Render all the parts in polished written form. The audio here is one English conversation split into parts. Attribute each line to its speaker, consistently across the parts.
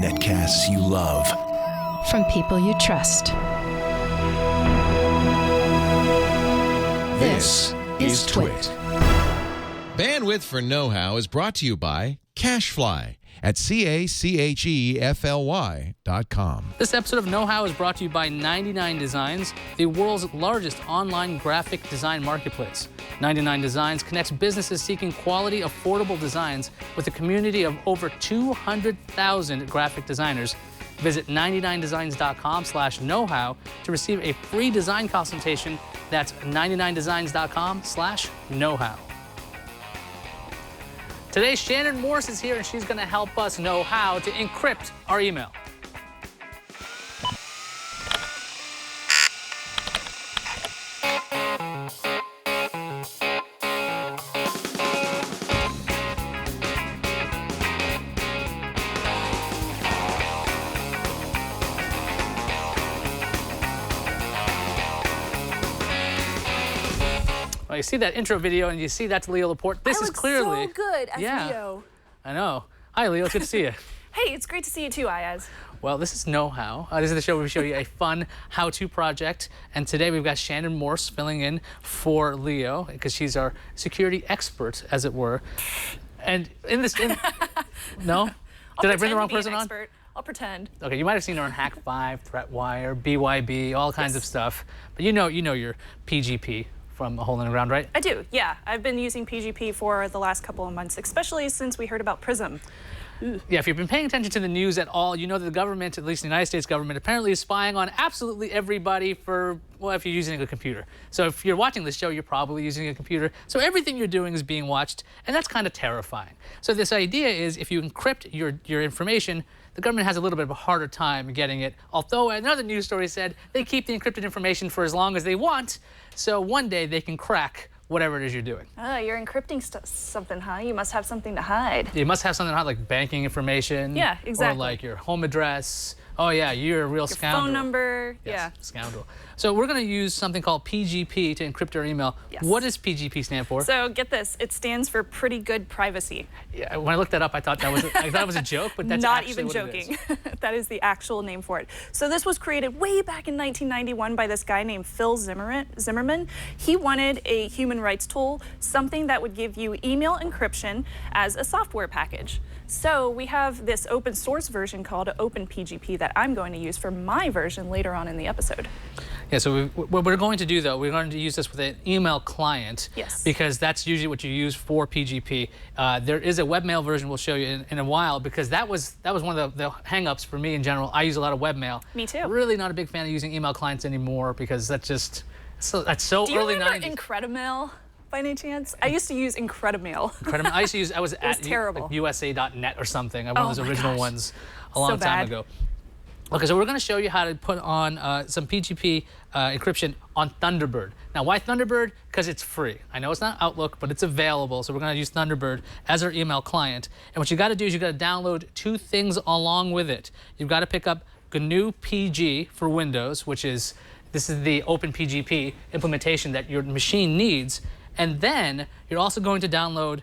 Speaker 1: Netcasts you love.
Speaker 2: From people you trust.
Speaker 1: This is Twit.
Speaker 3: Bandwidth for Know-How is brought to you by CacheFly at CacheFly.com.
Speaker 4: This episode of Know-How is brought to you by 99 Designs, the world's largest online graphic design marketplace. 99 Designs connects businesses seeking quality, affordable designs with a community of over 200,000 graphic designers. Visit 99designs.com/knowhow to receive a free design consultation. That's 99designs.com/knowhow. Today, Shannon Morse is here, and she's going to help us know how to encrypt our email. You see that intro video, and you see that's Leo Laporte. This is clearly
Speaker 5: so good as Leo.
Speaker 4: I know. Hi, Leo. It's good to see you.
Speaker 5: Hey, it's great to see you too, Ayaz.
Speaker 4: Well, this is Know-How. This is the show where we show you a fun how-to project. And today we've got Shannon Morse filling in for Leo because she's our security expert, as it were. And in this, no? Did I bring the wrong person on?
Speaker 5: I'll pretend.
Speaker 4: Okay, you might have seen her on Hack 5, ThreatWire, BYB, all kinds of stuff. But you know your PGP. From A Hole in the Ground, right?
Speaker 5: I do, yeah. I've been using PGP for the last couple of months, especially since we heard about PRISM.
Speaker 4: Yeah, if you've been paying attention to the news at all, you know that the government, at least the United States government, apparently is spying on absolutely everybody for, well, if you're using a computer. So if you're watching this show, you're probably using a computer. So everything you're doing is being watched, and that's kind of terrifying. So this idea is if you encrypt your information, the government has a little bit of a harder time getting it. Although another news story said they keep the encrypted information for as long as they want, so one day they can crack whatever it is you're doing.
Speaker 5: Oh, you're encrypting something, huh? You must have something to hide.
Speaker 4: You must have something to hide, like banking information.
Speaker 5: Yeah, exactly.
Speaker 4: Or like your home address. Oh yeah, you're a real scoundrel.
Speaker 5: Phone number,
Speaker 4: yes,
Speaker 5: yeah.
Speaker 4: Scoundrel. So we're gonna use something called PGP to encrypt our email.
Speaker 5: Yes.
Speaker 4: What does PGP stand for?
Speaker 5: So get this, it stands for Pretty Good Privacy.
Speaker 4: Yeah, when I looked that up, I thought it was a joke, but that's
Speaker 5: not
Speaker 4: actually
Speaker 5: even
Speaker 4: what
Speaker 5: joking.
Speaker 4: It is.
Speaker 5: That is the actual name for it. So this was created way back in 1991 by this guy named Phil Zimmerman. He wanted a human rights tool, something that would give you email encryption as a software package. So we have this open source version called OpenPGP that I'm going to use for my version later on in the episode.
Speaker 4: Yeah, so what we're going to do, though, we're going to use this with an email client.
Speaker 5: Yes.
Speaker 4: Because that's usually what you use for PGP. There is a webmail version we'll show you in a while, because that was one of the hang-ups for me in general. I use a lot of webmail.
Speaker 5: Me too.
Speaker 4: Really not a big fan of using email clients anymore, because that's so
Speaker 5: Do you
Speaker 4: early
Speaker 5: remember
Speaker 4: 90s.
Speaker 5: Incredimail? By any chance? I used to use Incredimail.
Speaker 4: I was at
Speaker 5: terrible.
Speaker 4: like USA.net or something. One of those original ones a long time ago. Okay, so we're going to show you how to put on some PGP encryption on Thunderbird. Now, why Thunderbird? Because it's free. I know it's not Outlook, but it's available. So we're going to use Thunderbird as our email client. And what you got to do is you got to download two things along with it. You've got to pick up GNU PG for Windows, this is the OpenPGP implementation that your machine needs. And then you're also going to download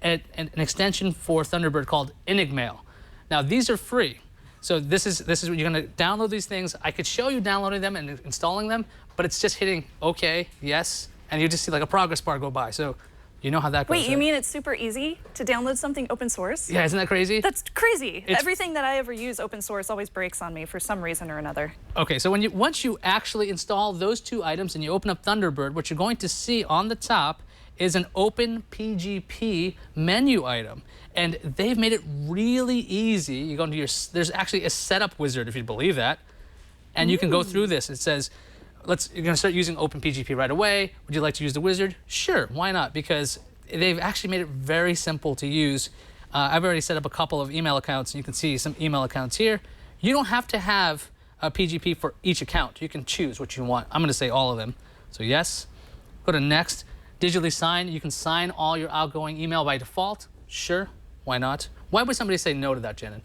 Speaker 4: an extension for Thunderbird called Enigmail. Now, these are free. So this is what you're going to download these things. I could show you downloading them and installing them, but it's just hitting OK, yes, and you just see like a progress bar go by. So you know how that goes.
Speaker 5: Wait, you mean it's super easy to download something open source?
Speaker 4: Yeah, isn't that crazy?
Speaker 5: That's crazy. Everything that I ever use open source always breaks on me for some reason or another.
Speaker 4: Okay, so once you actually install those two items and you open up Thunderbird, what you're going to see on the top is an OpenPGP menu item. And they've made it really easy. You go into there's actually a setup wizard, if you believe that. And you can go through this. It says, you're going to start using OpenPGP right away. Would you like to use the wizard? Sure, why not? Because they've actually made it very simple to use. I've already set up a couple of email accounts, and you can see some email accounts here. You don't have to have a PGP for each account. You can choose what you want. I'm going to say all of them. So yes, go to next. Digitally sign. You can sign all your outgoing email by default. Sure, why not? Why would somebody say no to that, Shannon?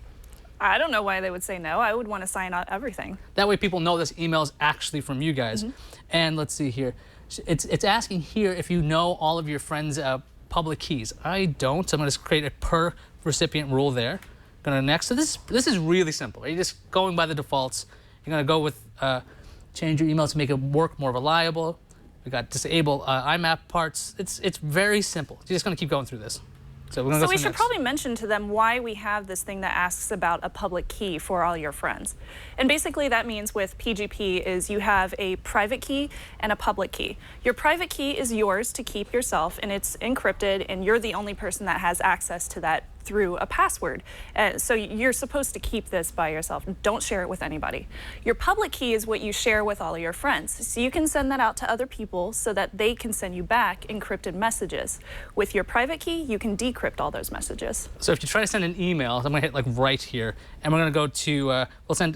Speaker 5: I don't know why they would say no. I would want to sign out everything.
Speaker 4: That way people know this email is actually from you guys. And let's see here. It's asking here if you know all of your friends' public keys? I don't. So I'm going to create a per recipient rule there. Going to next. So this is really simple. You're just going by the defaults. You're going to go with change your email to make it work more reliable. We got disable IMAP parts. It's very simple. You're just going to keep going through this. So we're going to go
Speaker 5: we
Speaker 4: through
Speaker 5: should
Speaker 4: next.
Speaker 5: probably mention to them why we have this thing that asks about a public key for all your friends. And basically that means with PGP is you have a private key and a public key. Your private key is yours to keep yourself, and it's encrypted, and you're the only person that has access to that through a password. So you're supposed to keep this by yourself. Don't share it with anybody. Your public key is what you share with all of your friends. So you can send that out to other people so that they can send you back encrypted messages. With your private key, you can decrypt all those messages.
Speaker 4: So if you try to send an email, I'm going to hit like right here, and we're going to go to,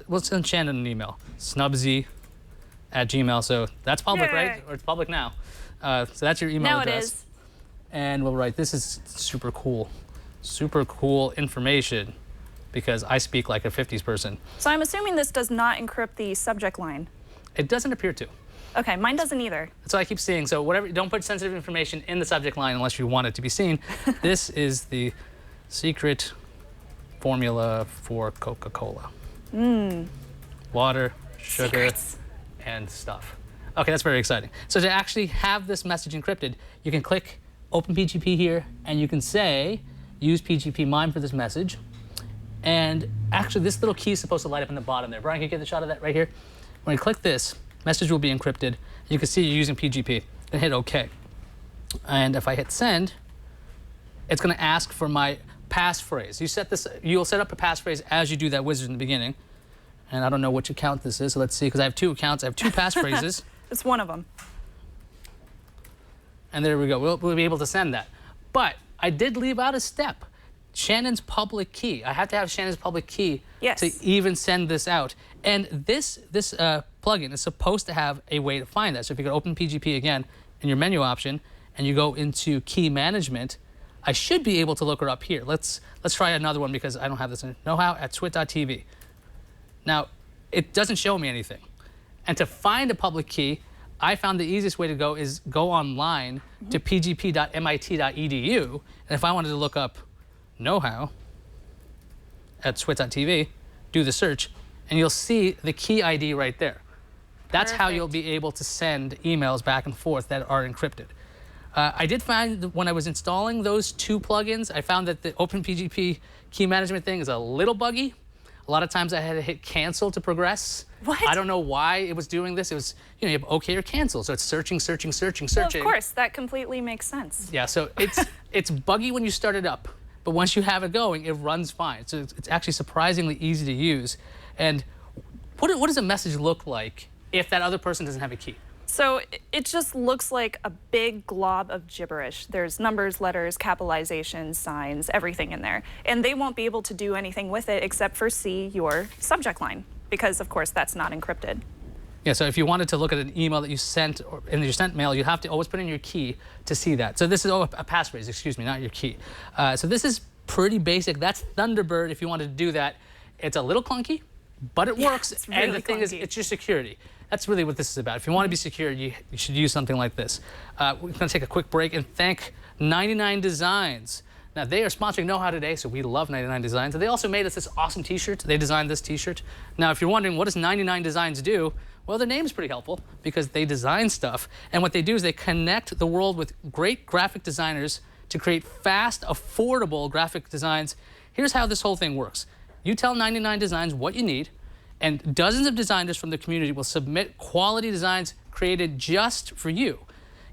Speaker 4: we'll send Shannon an email, snubzy@gmail. So that's public,
Speaker 5: Yay.
Speaker 4: right? Or it's public now. So that's your email
Speaker 5: Now
Speaker 4: address.
Speaker 5: it is.
Speaker 4: And we'll write, this is super cool information, because I speak like a 50s person.
Speaker 5: So I'm assuming this does not encrypt the subject line.
Speaker 4: It doesn't appear to.
Speaker 5: Okay, mine doesn't either.
Speaker 4: That's what I keep seeing. So whatever, don't put sensitive information in the subject line unless you want it to be seen. This is the secret formula for Coca-Cola. Water, sugar,
Speaker 5: Secrets.
Speaker 4: and stuff. Okay, that's very exciting. So to actually have this message encrypted, you can click Open PGP here, and you can say, use PGP MIME for this message. And actually, this little key is supposed to light up in the bottom there. Brian, can you get the shot of that right here? When you click this, message will be encrypted. You can see you're using PGP, and hit OK. And if I hit send, it's going to ask for my passphrase. You'll set up a passphrase as you do that wizard in the beginning. And I don't know which account this is, so let's see, because I have 2 accounts. I have 2 passphrases.
Speaker 5: It's one of them.
Speaker 4: And there we go. We'll be able to send that. But I did leave out a step. Shannon's public key. I have to have Shannon's public key to even send this out. And this plugin is supposed to have a way to find that. So if you go open PGP again in your menu option and you go into key management, I should be able to look her up here. Let's try another one because I don't have this in knowhow@twit.tv. Now, it doesn't show me anything. And to find a public key, I found the easiest way to go is go online to pgp.mit.edu. And if I wanted to look up knowhow at twit.tv, do the search, and you'll see the key ID right there. That's how you'll be able to send emails back and forth that are encrypted. I did find that when I was installing those 2 plugins, I found that the OpenPGP key management thing is a little buggy. A lot of times I had to hit cancel to progress.
Speaker 5: What?
Speaker 4: I don't know why it was doing this. It was, you have OK or cancel. So it's searching.
Speaker 5: Well, of course, that completely makes sense.
Speaker 4: Yeah, so it's buggy when you start it up, but once you have it going, it runs fine. So it's actually surprisingly easy to use. And what does a message look like if that other person doesn't have a key?
Speaker 5: So it just looks like a big glob of gibberish. There's numbers, letters, capitalizations, signs, everything in there. And they won't be able to do anything with it except for see your subject line, because of course that's not encrypted.
Speaker 4: Yeah, so if you wanted to look at an email that you sent or in your sent mail, you have to always put in your key to see that. So this is a passphrase, excuse me, not your key. So this is pretty basic. That's Thunderbird if you wanted to do that. It's a little clunky, but it works.
Speaker 5: It's really
Speaker 4: and the thing is, it's your security. That's really what this is about. If you want to be secure, you should use something like this. We're going to take a quick break and thank 99 Designs. Now, they are sponsoring Know How today, so we love 99 Designs. And they also made us this awesome T-shirt. They designed this T-shirt. Now, if you're wondering, what does 99 Designs do? Well, their name is pretty helpful because they design stuff. And what they do is they connect the world with great graphic designers to create fast, affordable graphic designs. Here's how this whole thing works. You tell 99 Designs what you need, and dozens of designers from the community will submit quality designs created just for you.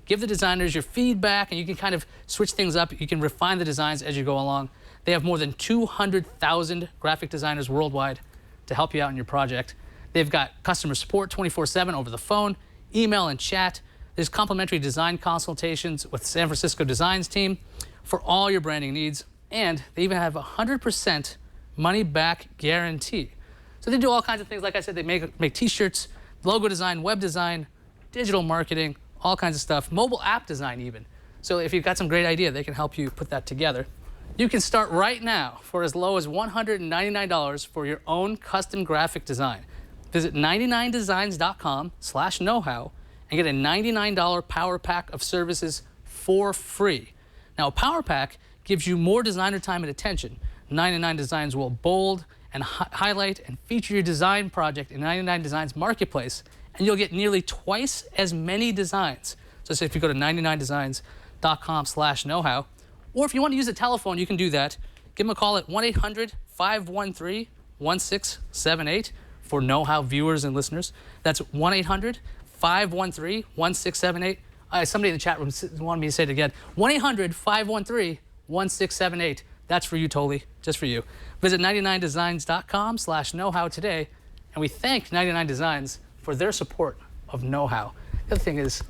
Speaker 4: Give the designers your feedback, and you can kind of switch things up. You can refine the designs as you go along. They have more than 200,000 graphic designers worldwide to help you out in your project. They've got customer support 24/7 over the phone, email, and chat. There's complimentary design consultations with San Francisco Designs team for all your branding needs. And they even have a 100% money-back guarantee. So they do all kinds of things. Like I said, they make T-shirts, logo design, web design, digital marketing, all kinds of stuff, mobile app design even. So if you've got some great idea, they can help you put that together. You can start right now for as low as $199 for your own custom graphic design. Visit 99designs.com/knowhow and get a $99 power pack of services for free. Now, a power pack gives you more designer time and attention. 99 Designs will bold and highlight and feature your design project in 99 Designs Marketplace, and you'll get nearly twice as many designs. So say if you go to 99designs.com/knowhow, or if you want to use a telephone, you can do that. Give them a call at 1-800-513-1678 for Know-How viewers and listeners. That's 1-800-513-1678. Somebody in the chat room wanted me to say it again. 1-800-513-1678. That's for you, Toli, just for you. Visit 99designs.com/knowhow today, and we thank 99 Designs for their support of Know-How. The other thing is,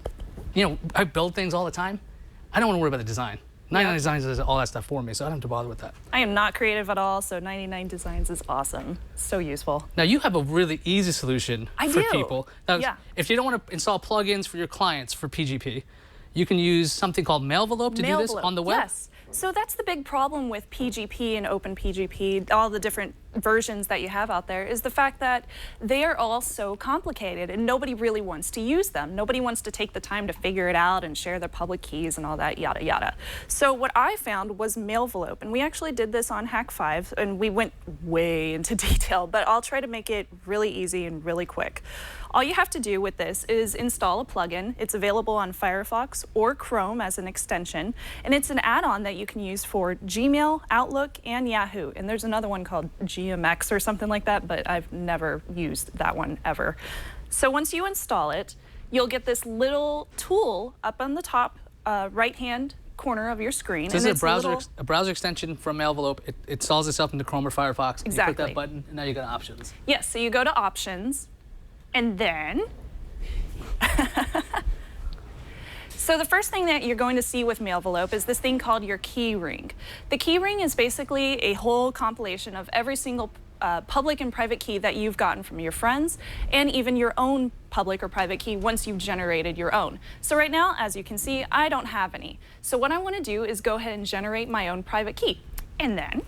Speaker 4: you know, I build things all the time. I don't want to worry about the design. 99 Designs does all that stuff for me, so I don't have to bother with that.
Speaker 5: I am not creative at all, so 99 Designs is awesome. So useful.
Speaker 4: Now, you have a really easy solution for people. Now,
Speaker 5: yeah.
Speaker 4: If you don't want to install plugins for your clients for PGP, you can use something called Mailvelope to do this on the web.
Speaker 5: Yes. So that's the big problem with PGP and OpenPGP, all the different versions that you have out there, is the fact that they are all so complicated and nobody really wants to use them. Nobody wants to take the time to figure it out and share their public keys and all that, yada, yada. So what I found was Mailvelope, and we actually did this on Hack 5, and we went way into detail, but I'll try to make it really easy and really quick. All you have to do with this is install a plugin. It's available on Firefox or Chrome as an extension, and it's an add-on that you can use for Gmail, Outlook, and Yahoo. And there's another one called GMX or something like that, but I've never used that one ever. So once you install it, you'll get this little tool up on the top right-hand corner of your screen.
Speaker 4: So this is a browser extension from Mailvelope. It installs itself into Chrome or Firefox.
Speaker 5: Exactly.
Speaker 4: You click that button, and now you got options.
Speaker 5: Yes, so you go to Options, and then, so the first thing that you're going to see with Mailvelope is this thing called your key ring. The key ring is basically a whole compilation of every single public and private key that you've gotten from your friends, and even your own public or private key once you've generated your own. So right now, as you can see, I don't have any. So what I want to do is go ahead and generate my own private key. And then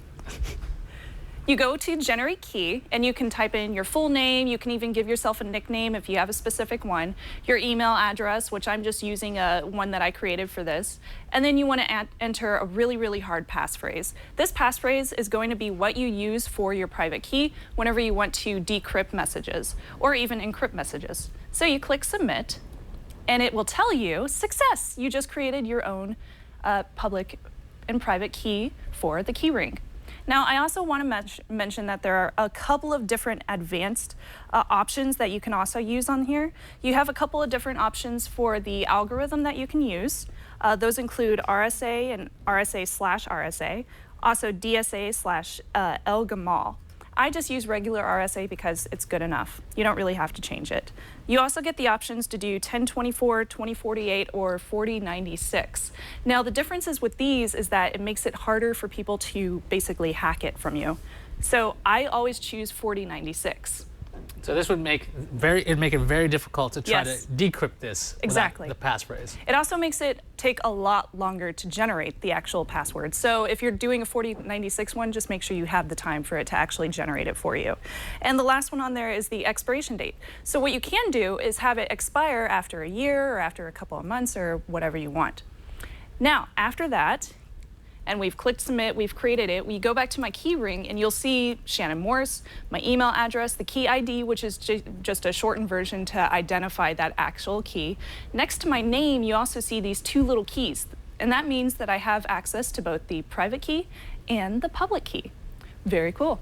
Speaker 5: you go to generate key, and you can type in your full name. You can even give yourself a nickname if you have a specific one, your email address, which I'm just using one that I created for this, and then you want to enter a really, really hard passphrase. This passphrase is going to be what you use for your private key whenever you want to decrypt messages or even encrypt messages. So you click submit, and it will tell you, success, you just created your own public and private key for the key ring. Now, I also want to mention that there are a couple of different advanced options that you can also use on here. You have a couple of different options for the algorithm that you can use. Those include RSA and RSA/RSA, also DSA/El-Gamal. I just use regular RSA because it's good enough. You don't really have to change it. You also get the options to do 1024, 2048, or 4096. Now, the differences with these is that it makes it harder for people to basically hack it from you. So I always choose 4096.
Speaker 4: So this would make it very difficult to try
Speaker 5: Yes.
Speaker 4: to decrypt this
Speaker 5: Exactly.
Speaker 4: without the passphrase.
Speaker 5: It also makes it take a lot longer to generate the actual password. So if you're doing a 4096 one, just make sure you have the time for it to actually generate it for you. And the last one on there is the expiration date. So what you can do is have it expire after a year or after a couple of months or whatever you want. Now, after that, and we've clicked submit, we've created it, we go back to my key ring, and you'll see Shannon Morse, my email address, the key ID, which is just a shortened version to identify that actual key. Next to my name, you also see these two little keys, and that means that I have access to both the private key and the public key. Very cool.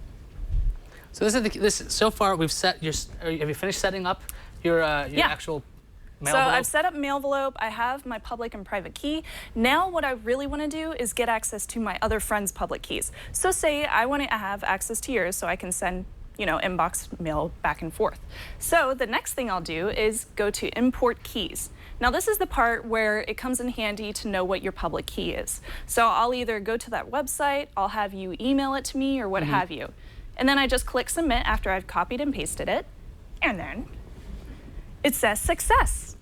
Speaker 4: So so far we've set your. Have you finished setting up your actual Mailvelope?
Speaker 5: So I've set up Mailvelope, I have my public and private key. Now what I really want to do is get access to my other friends' public keys. So say I want to have access to yours so I can send, you know, inbox mail back and forth. So the next thing I'll do is go to import keys. Now this is the part where it comes in handy to know what your public key is. So I'll either go to that website, I'll have you email it to me or what have you. And then I just click submit after I've copied and pasted it. And then it says success.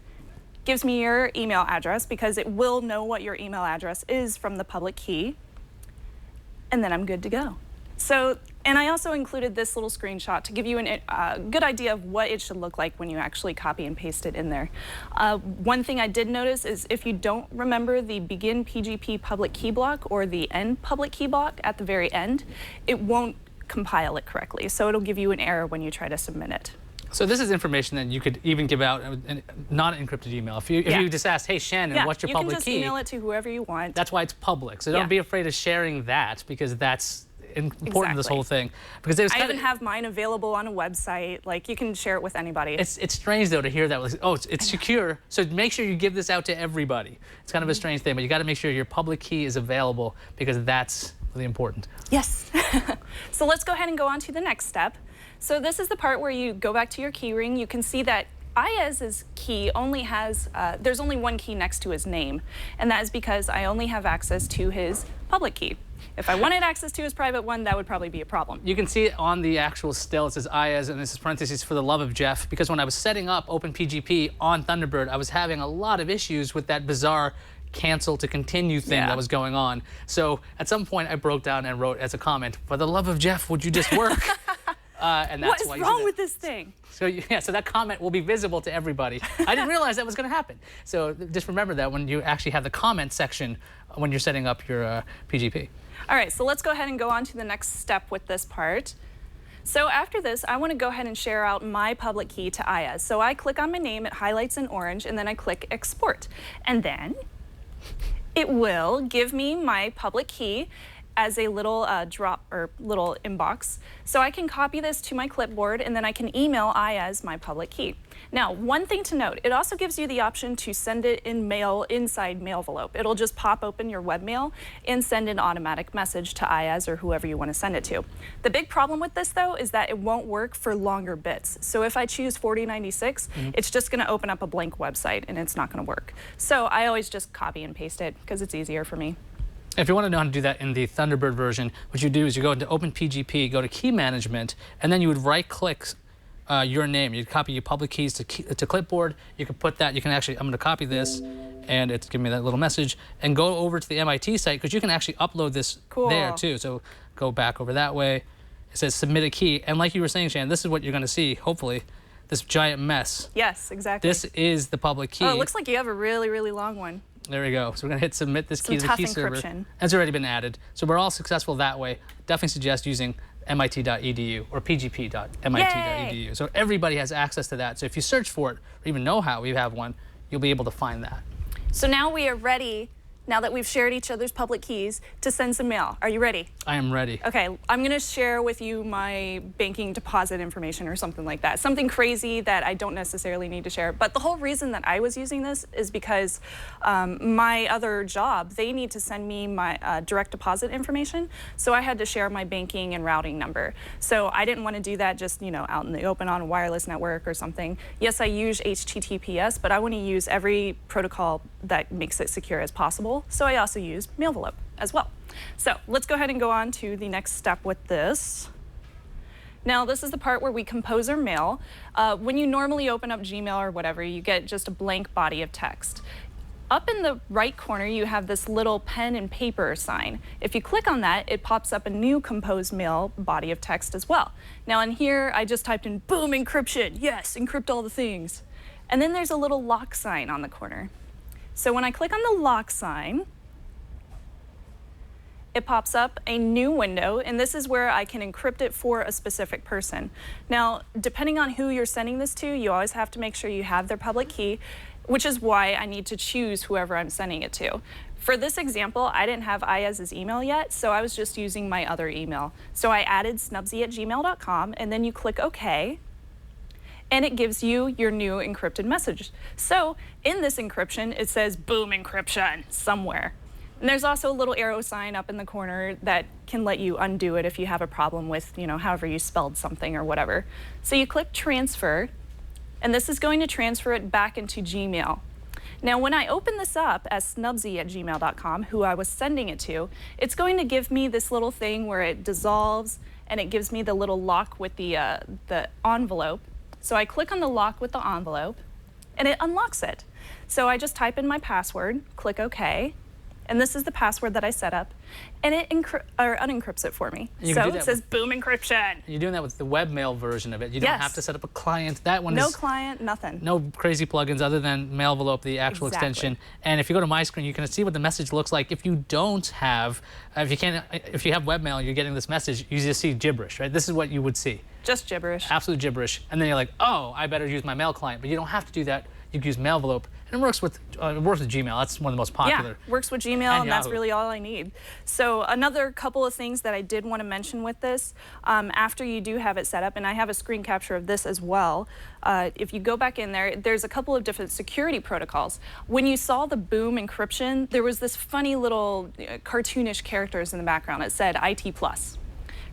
Speaker 5: Gives me your email address because it will know what your email address is from the public key. And then I'm good to go. So And I also included this little screenshot to give you a good idea of what it should look like when you actually copy and paste it in there. One thing I did notice is if you don't remember the begin PGP public key block or the end public key block at the very end, it won't compile it correctly. So it'll give you an error when you try to submit it.
Speaker 4: So this is information that you could even give out in not an encrypted email. If you just asked, hey Shannon, what's your public key?
Speaker 5: You can just email it to whoever you want.
Speaker 4: That's why it's public. So don't be afraid of sharing that, because that's important to this whole thing. Because
Speaker 5: I even have mine available on a website. Like, you can share it with anybody.
Speaker 4: It's strange though to hear that. Like, oh, it's secure. So make sure you give this out to everybody. It's kind of a strange thing, but you got to make sure your public key is available, because that's really important.
Speaker 5: Yes. So let's go ahead and go on to the next step. So this is the part where you go back to your key ring. You can see that Ayaz's key only has, there's only one key next to his name, and that is because I only have access to his public key. If I wanted access to his private one, that would probably be a problem.
Speaker 4: You can see it on the actual still. It says Ayaz, and this is parentheses for the love of Jeff, because when I was setting up OpenPGP on Thunderbird, I was having a lot of issues with that bizarre cancel to continue thing that was going on. So at some point I broke down and wrote as a comment, for the love of Jeff, would you just work? And that's
Speaker 5: what is wrong with this thing?
Speaker 4: So so that comment will be visible to everybody. I didn't realize that was going to happen. So just remember that when you actually have the comment section when you're setting up your PGP.
Speaker 5: All right, so let's go ahead and go on to the next step with this part. So after this, I want to go ahead and share out my public key to Ayaz. So I click on my name, it highlights in orange, and then I click export. And then it will give me my public key as a little drop or little inbox. So I can copy this to my clipboard, and then I can email Ayaz my public key. Now, one thing to note, it also gives you the option to send it in mail inside Mailvelope. It'll just pop open your webmail and send an automatic message to Ayaz or whoever you want to send it to. The big problem with this, though, is that it won't work for longer bits. So if I choose 4096, it's just going to open up a blank website, and it's not going to work. So I always just copy and paste it because it's easier for me.
Speaker 4: If you want to know how to do that in the Thunderbird version, what you do is you go into OpenPGP, go to Key Management, and then you would right-click your name. You'd copy your public keys to clipboard. You can put that, you can actually, I'm going to copy this, and it's giving me that little message, and go over to the MIT site, because you can actually upload this there too. So go back over that way. It says submit a key, and like you were saying, Shannon, this is what you're going to see, hopefully, this giant mess.
Speaker 5: Yes, exactly.
Speaker 4: This is the public key.
Speaker 5: Oh, it looks like you have a really, really long one.
Speaker 4: There we go. So we're going to hit submit this key to the key server.
Speaker 5: Encryption.
Speaker 4: It's already been added. So we're all successful that way. Definitely suggest using mit.edu or pgp.mit.edu. So everybody has access to that. So if you search for it or even know how we have one, you'll be able to find that.
Speaker 5: So now we are ready, now that we've shared each other's public keys, to send some mail. Are you ready?
Speaker 4: I am ready.
Speaker 5: Okay, I'm going to share with you my banking deposit information or something like that. Something crazy that I don't necessarily need to share. But the whole reason that I was using this is because my other job, they need to send me my direct deposit information. So I had to share my banking and routing number. So I didn't want to do that just, you know, out in the open on a wireless network or something. Yes, I use HTTPS, but I want to use every protocol that makes it secure as possible. So I also use Mailvelope as well. So let's go ahead and go on to the next step with this. Now, this is the part where we compose our mail. When you normally open up Gmail or whatever, you get just a blank body of text. Up in the right corner, you have this little pen and paper sign. If you click on that, it pops up a new composed mail body of text as well. Now in here, I just typed in, boom, encryption. Yes, encrypt all the things. And then there's a little lock sign on the corner. So when I click on the lock sign, it pops up a new window, and this is where I can encrypt it for a specific person. Now, depending on who you're sending this to, you always have to make sure you have their public key, which is why I need to choose whoever I'm sending it to. For this example, I didn't have Ayaz's email yet, so I was just using my other email. So I added snubsy@gmail.com, and then you click OK, and it gives you your new encrypted message. So in this encryption, it says boom encryption somewhere. And there's also a little arrow sign up in the corner that can let you undo it if you have a problem with, you know, however you spelled something or whatever. So you click transfer, and this is going to transfer it back into Gmail. Now, when I open this up as snubsy@gmail.com, who I was sending it to, it's going to give me this little thing where it dissolves, and it gives me the little lock with the envelope. So I click on the lock with the envelope, and it unlocks it. So I just type in my password, click OK, and this is the password that I set up, and it unencrypts it for me. So it says boom encryption.
Speaker 4: You're doing that with the webmail version of it. You don't have to set up a client. That one
Speaker 5: no
Speaker 4: is
Speaker 5: client, nothing.
Speaker 4: No crazy plugins other than Mailvelope, the actual extension. And if you go to my screen, you can see what the message looks like. If you don't have, if you have webmail, you're getting this message, you just see gibberish, right? This is what you would see.
Speaker 5: Just gibberish.
Speaker 4: Absolute gibberish. And then you're like, oh, I better use my mail client. But you don't have to do that. You can use Mailvelope. And it works with Gmail. That's one of the most popular.
Speaker 5: Yeah, works with Gmail, and that's really all I need. So another couple of things that I did want to mention with this, after you do have it set up, and I have a screen capture of this as well, if you go back in there, there's a couple of different security protocols. When you saw the boom encryption, there was this funny little cartoonish characters in the background. It said IT+.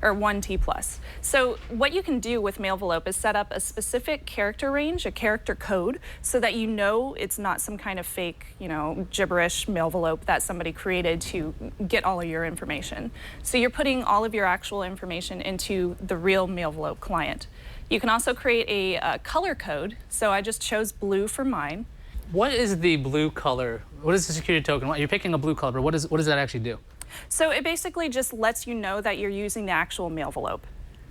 Speaker 5: Or 1T+. So what you can do with Mailvelope is set up a specific character range, a character code, so that you know it's not some kind of fake, gibberish Mailvelope that somebody created to get all of your information. So you're putting all of your actual information into the real Mailvelope client. You can also create a color code. So I just chose blue for mine.
Speaker 4: What is the blue color? What is the security token? You're picking a blue color, but what does that actually do?
Speaker 5: So it basically just lets you know that you're using the actual Mailvelope.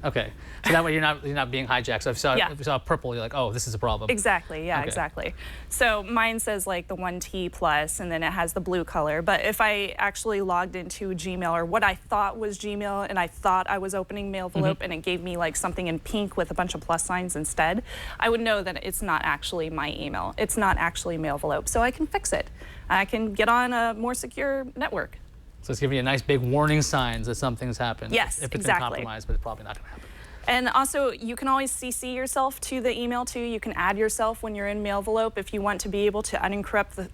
Speaker 4: Okay, so that way you're not being hijacked. So if you saw purple, you're like, oh, this is a problem.
Speaker 5: Exactly, yeah, exactly. So mine says like the 1T+, and then it has the blue color. But if I actually logged into Gmail, or what I thought was Gmail, and I thought I was opening Mailvelope, and it gave me like something in pink with a bunch of plus signs instead, I would know that it's not actually my email. It's not actually Mailvelope, so I can fix it. I can get on a more secure network.
Speaker 4: So it's giving you a nice big warning signs that something's happened.
Speaker 5: Yes,
Speaker 4: if it's been compromised, but it's probably not going to happen.
Speaker 5: And also, you can always CC yourself to the email too. You can add yourself when you're in Mailvelope if you want to be able to unencrypt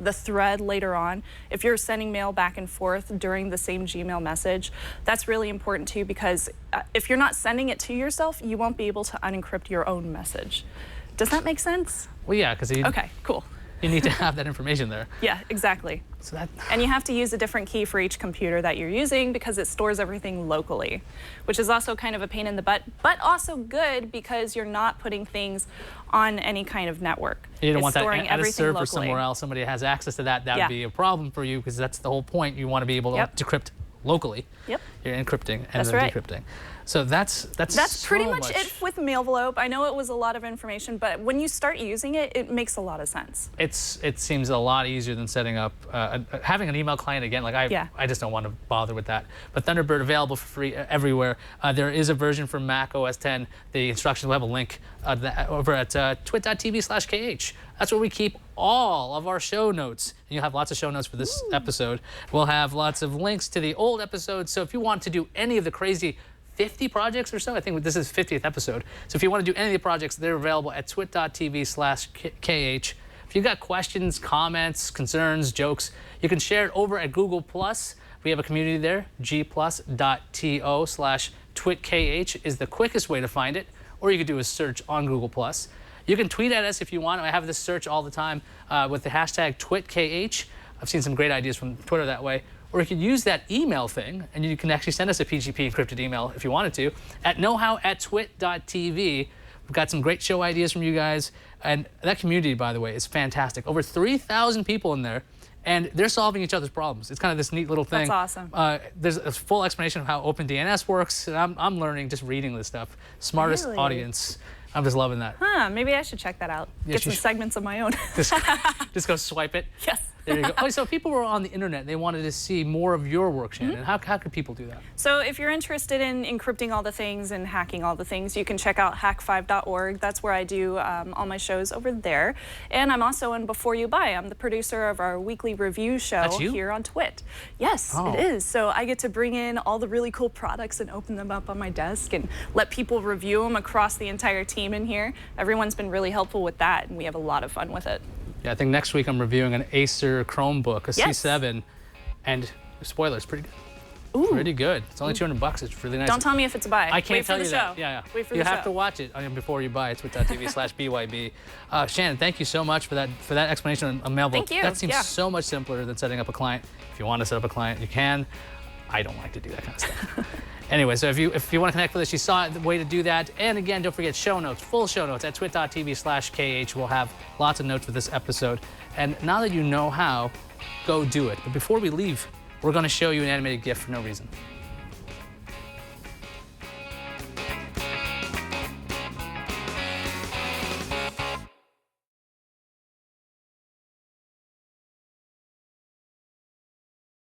Speaker 5: the thread later on. If you're sending mail back and forth during the same Gmail message, that's really important too, because if you're not sending it to yourself, you won't be able to unencrypt your own message. Does that make sense?
Speaker 4: Well, yeah, because
Speaker 5: okay, cool.
Speaker 4: You need to have that information there.
Speaker 5: Yeah, exactly. And you have to use a different key for each computer that you're using because it stores everything locally, which is also kind of a pain in the butt, but also good because you're not putting things on any kind of network.
Speaker 4: You don't want that at a server
Speaker 5: locally.
Speaker 4: Somewhere else. Somebody has access to that. That would be a problem for you because that's the whole point. You want to be able to decrypt locally.
Speaker 5: Yep.
Speaker 4: You're encrypting and then decrypting. So that's
Speaker 5: pretty much it with Mailvelope. I know it was a lot of information, but when you start using it, it makes a lot of sense.
Speaker 4: It seems a lot easier than setting up having an email client again. Like I just don't want to bother with that. But Thunderbird available for free everywhere. There is a version for Mac OS 10. The instructions will have a link over at twit.tv/kh. That's where we keep all of our show notes. And you'll have lots of show notes for this episode. We'll have lots of links to the old episodes. So if you want to do any of the crazy 50 projects or so, I think this is 50th episode. So if you want to do any of the projects, they're available at twit.tv/kh. If you've got questions, comments, concerns, jokes, you can share it over at Google+. We have a community there. gplus.to/twitkh is the quickest way to find it. Or you could do a search on Google+. You can tweet at us if you want. I have this search all the time with the hashtag TwitKH. I've seen some great ideas from Twitter that way. Or you could use that email thing, and you can actually send us a PGP encrypted email if you wanted to, at knowhow@twit.tv. We've got some great show ideas from you guys. And that community, by the way, is fantastic. Over 3,000 people in there, and they're solving each other's problems. It's kind of this neat little thing.
Speaker 5: That's awesome.
Speaker 4: There's a full explanation of how OpenDNS works. And I'm learning just reading this stuff. Smartest audience. I'm just loving that.
Speaker 5: Huh, maybe I should check that out.
Speaker 4: Yeah,
Speaker 5: get some segments of my own.
Speaker 4: Just go swipe it.
Speaker 5: Yes.
Speaker 4: There you go. Oh, so people were on the internet and they wanted to see more of your work, Shannon. How could people do that?
Speaker 5: So if you're interested in encrypting all the things and hacking all the things, you can check out hack5.org. That's where I do all my shows over there. And I'm also in Before You Buy. I'm the producer of our weekly review show here on Twit. Yes, it is. So I get to bring in all the really cool products and open them up on my desk and let people review them across the entire team in here. Everyone's been really helpful with that, and we have a lot of fun with it.
Speaker 4: Yeah, I think next week I'm reviewing an Acer Chromebook, a C7, and spoilers, pretty good.
Speaker 5: Ooh.
Speaker 4: Pretty good. It's only $200. It's really nice.
Speaker 5: Don't tell me if it's a buy.
Speaker 4: I can't tell you
Speaker 5: that.
Speaker 4: Yeah.
Speaker 5: Wait for
Speaker 4: you
Speaker 5: the show.
Speaker 4: have to watch it Before You Buy. It's twit.tv/BYB. Shannon, thank you so much for that explanation on Mailvelope.
Speaker 5: Thank you.
Speaker 4: That seems so much simpler than setting up a client. If you want to set up a client, you can. I don't like to do that kind of stuff. Anyway, so if you want to connect with us, you saw the way to do that. And again, don't forget show notes, full show notes at twit.tv/KH. We'll have lots of notes for this episode. And now that you know how, go do it. But before we leave, we're going to show you an animated GIF for no reason.